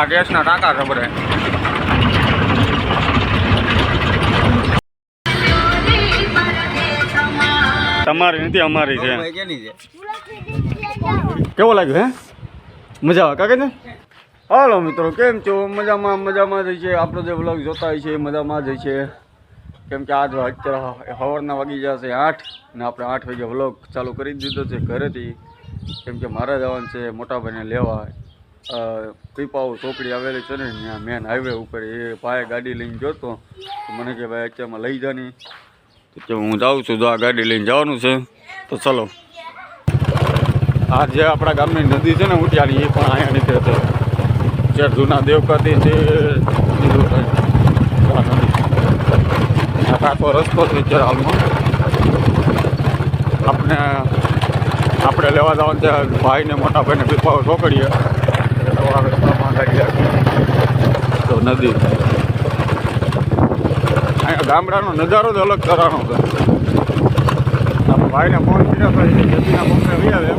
આ ગેસના ટાંકા છે બધા. તમારી નથી અમારી છે. કેવો લાગ્યો હે? મજા આવે કાકા ને? હાલો મિત્રો, કેમ છો? મજામાં જ છે. આપણો જે વ્લોગ જોતા હોય છે એ મજામાં જ છે. કેમ કે આજ અત્યારે સવારના વાગી જશે 8 ને આપણે 8 વાગે વ્લોગ ચાલુ કરી દીધો છે ઘરેથી. કેમ કે મારે જવાનું છે મોટાભાઈને લેવા. પીપાઓ ચોકડી આવેલી છે ને ત્યાં મેન હાઈવે ઉપર. એ ભાઈ ગાડી લઈને જોતો તો મને કે ભાઈ અત્યારમાં લઈ જાની. તો હું જાઉં છું, જો આ ગાડી લઈને જવાનું છે. તો ચલો, આ જે આપણા ગામની નદી છે ને ઉટિયાની, એ પણ અહીંયા નીકળે છે. જે જૂના દેવકાથી છે આખો રસ્તો છે અત્યારે હાલમાં. આપણે લેવા જવાનું છે ભાઈને, મોટા ભાઈને પીપાઓ ચોકડીએ. તો નદી અહીંયા ગામડાનો નજારો જ અલગ કરવાનો છે. ભાઈને ફોન કર્યો તો જતીના પંપે લઈ આવે.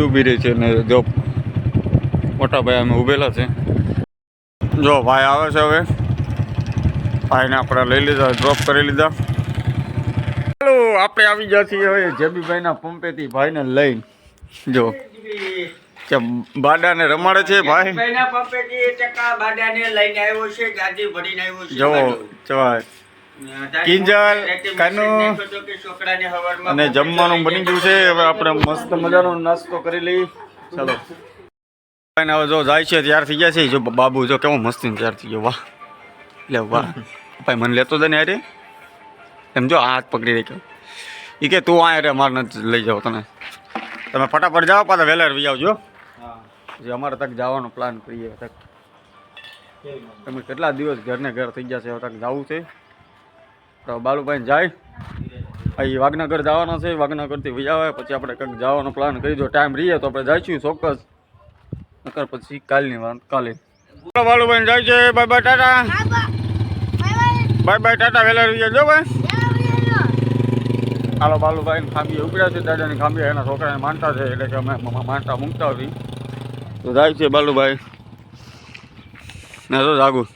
ઊભી રહી છે ને જો મોટા ભાઈ અમે ઊભેલા છે. જો ભાઈ આવે છે. હવે ભાઈને આપણે લઈ લીધા, ડ્રોપ કરી લીધા. ચાલો આપણે આવી ગયા છીએ હવે જેબીભાઈના પંપેથી ભાઈને લઈને. જો કે બાડાને રમાડે છે ભાઈ. ભાઈના પંપેથી ટકા બાડાને લઈને આવ્યો છે, ગાડી ભરીને આવ્યો છે. જો ચવાય કિંજલ કાનો અને જમવાનું બની ગયું છે. હવે આપણે મસ્ત મજાનો નાસ્તો કરી લઈએ. ચાલો હવે જો જાય છે તૈયાર થઈ ગયા છે. જો બાબુ જો કેવો મસ્તી તૈયાર થઈ ગયો. વાહ લે વાહ. ભાઈ મને લેતો જ ને અરે એમ જો હાથ પકડી રાખ્યો. એ કે તું આ અરે મારે નથી લઈ જાઓ તને. તમે ફટાફટ જાઓ, પાછા વહેલા આવી આવજો. જે અમારે તક જવાનો પ્લાન કરીએ. તક તમે કેટલા દિવસ ઘરને ઘર થઈ ગયા છે. હવે તક જવું છે. તો બાલુભાઈને જાય અહીં વાગનગર જવાના છે. વાગનગરથી વહી આવે પછી આપણે કંઈક જવાનો પ્લાન કરી દો. ટાઈમ રહીએ તો આપણે જઈશું ચોક્કસ, નકર પછી કાલની વાત કાલે. બાલુભાઈને જાય છે. Bye bye Tata. Bye bye Tata. વહેલા રહી જજો ભાઈ. હાલો બાલુભાઈને ખાંભી ઉપડ્યા છે. દાદાની ખાંભી એના છોકરાને માનતા છે એટલે કે અમે માનતા મૂકતા હતી. તો જાય છે બાલુભાઈ ને તો જાગું.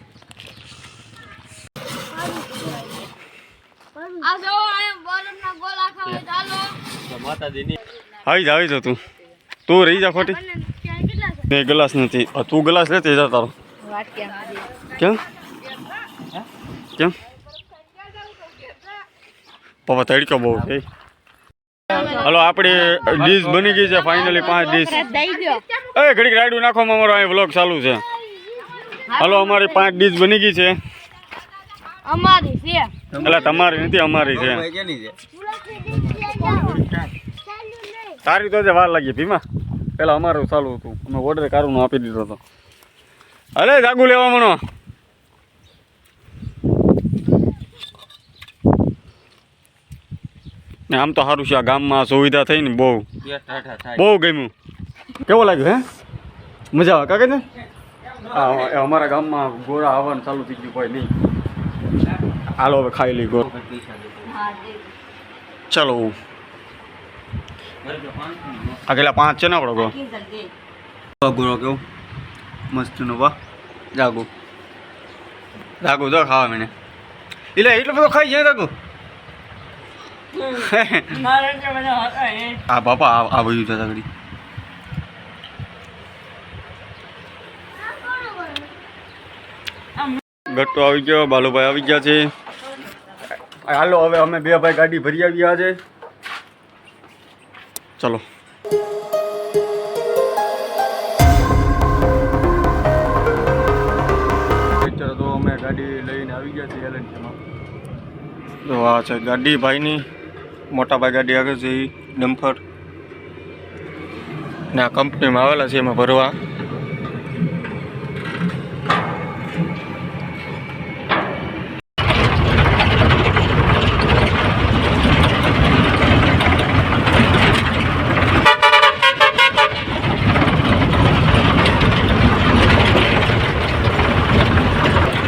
આવી જા તું રહી જા ખોટી. બે ગ્લાસ નથી. તું ગ્લાસ લેતી જા તારો. કેમ કેમ પપ્પા તડકો બહુ છે. હલો આપણી ડીશ બની ગઈ છે ફાઇનલી. 5 ડીશ. એ ઘડીક રાયડું નાખવામાં અમારો અહીં વ્લોગ ચાલુ છે. હલો અમારી 5 ડીશ બની ગઈ છે. એટલે તમારી નથી અમારી છે. તારી તો વાર લાગી ભીમા. પેલા અમારું ચાલુ હતું, અમે ઓર્ડર કારનું આપી દીધો હતો. અરે જાગુ લેવા મનો. ને આમ તો સારું છે આ ગામમાં સુવિધા થઈ ને બહુ ગમ્યું. કેવો લાગ્યો હે? મજા આવે કાકા ને? હા અમારા ગામમાં ગોરા આવવાનું ચાલુ થઈ ગયું. કોઈ નહીં. હાલો હવે ખાઈ લઈ ગોળ. ચલો આગલા 5 છે ને આપણો ગોળો કેવો મસ્ત નો. વાહ જાગો જાગો જો ખાવા મને એટલે એટલો બધો ખાઈ જાય જાગો. હા બાપા આ બધું છે તગડી. ગટ્ટો આવી ગયો, બાલુભાઈ આવી ગયા છે. હાલો હવે અમે 2 ભાઈ ગાડી ભરી આવ્યા છે. ચલો અત્યારે તો અમે ગાડી લઈને આવી ગયા છીએ એલએનટીમાં. તો આ છે ગાડી ભાઈની. મોટા ભાઈ ગાડી આગળ છે એ ડમ્ફર ને આ કંપનીમાં આવેલા છે એમાં ભરવા.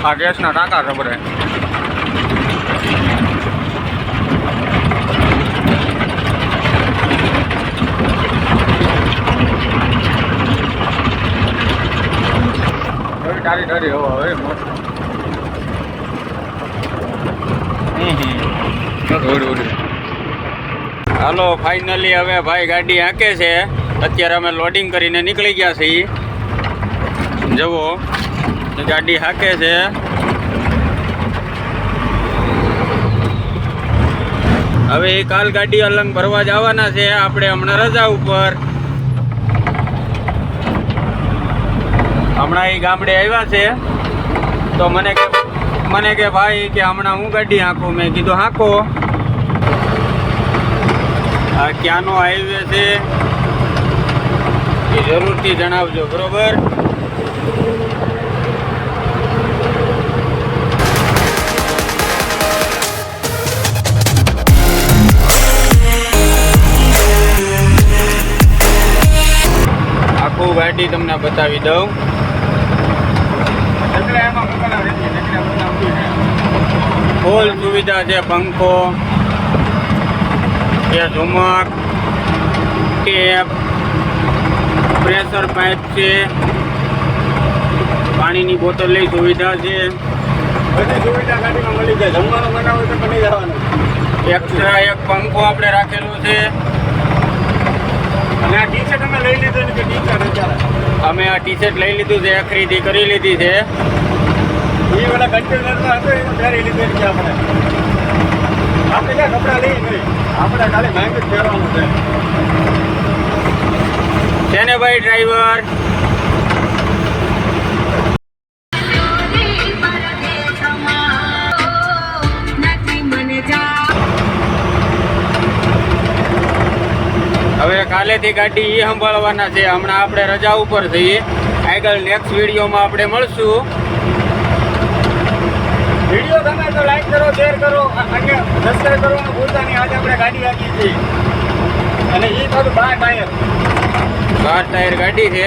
આ ગેસના ટાંકા છે બધા. ટારી ટારી હવા હવે મસ્ત. હાલો ફાઇનલી હવે ભાઈ ગાડી હાંકે છે. અત્યારે અમે લોડિંગ કરીને નીકળી ગયા છીએ. જુઓ ગાડી હાંકે છે. હવે એ કાલ ગાડી અલંગ ભરવા જવાના છે આપણે હમણાં રજા ઉપર. હમણાં એ ગામડે આવ્યા છે તો મને કે ભાઈ કે હમણાં હું ગાડી હાંકું. મેં કીધું હાંકો. આ ક્યાંનો હાઈવે છે એ જરૂરથી જણાવજો, બરોબર? આખું ગાડી તમને બતાવી દઉં. ફૂલ સુવિધા છે. પંખો કે ઝુમક, ટેપ, પ્રેશર પાઇપ છે, પાણીની બોટલની સુવિધા છે. બધી સુવિધા ગાડીમાં મળી જાય. જમવાનું બનાવો તો બની જવાનું. એક્સ્ટ્રા એક પંખો આપણે રાખેલો છે. અને આ ટી શર્ટ અમે લઈ લીધું ને કે ટી શર્ટ અત્યારે અમે આ ટી શર્ટ લઈ લીધું છે, ખરીદી કરી લીધી છે. એ વાળા કન્ટેનરમાં હતો એ પહેરી લીધું છે આપણે. આપણે ક્યાં કપડાં લઈએ નહીં, આપણે ખાલી માંગ જ પહેરવાનું છે ને ભાઈ ડ્રાઈવર. હવે કાલેથી ગાડી એ સંભાળવાના છે. હમણાં આપણે રજા ઉપર છીએ. આગળ નેક્સ્ટ વિડીયોમાં આપણે મળશું. વિડીયો ગમે તો લાઈક કરો, શેર કરો અને સબસ્ક્રાઈબ કરવાનું ભૂલતા નહીં. આજે આપણે ગાડી આપી છીએ અને એ થોડું 12 ટાયર 12 ટાયર ગાડી છે.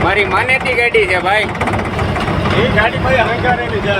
મારી માનેતી ગાડી છે ભાઈ. એ ગાડી ભાઈ હંકારેલી છે.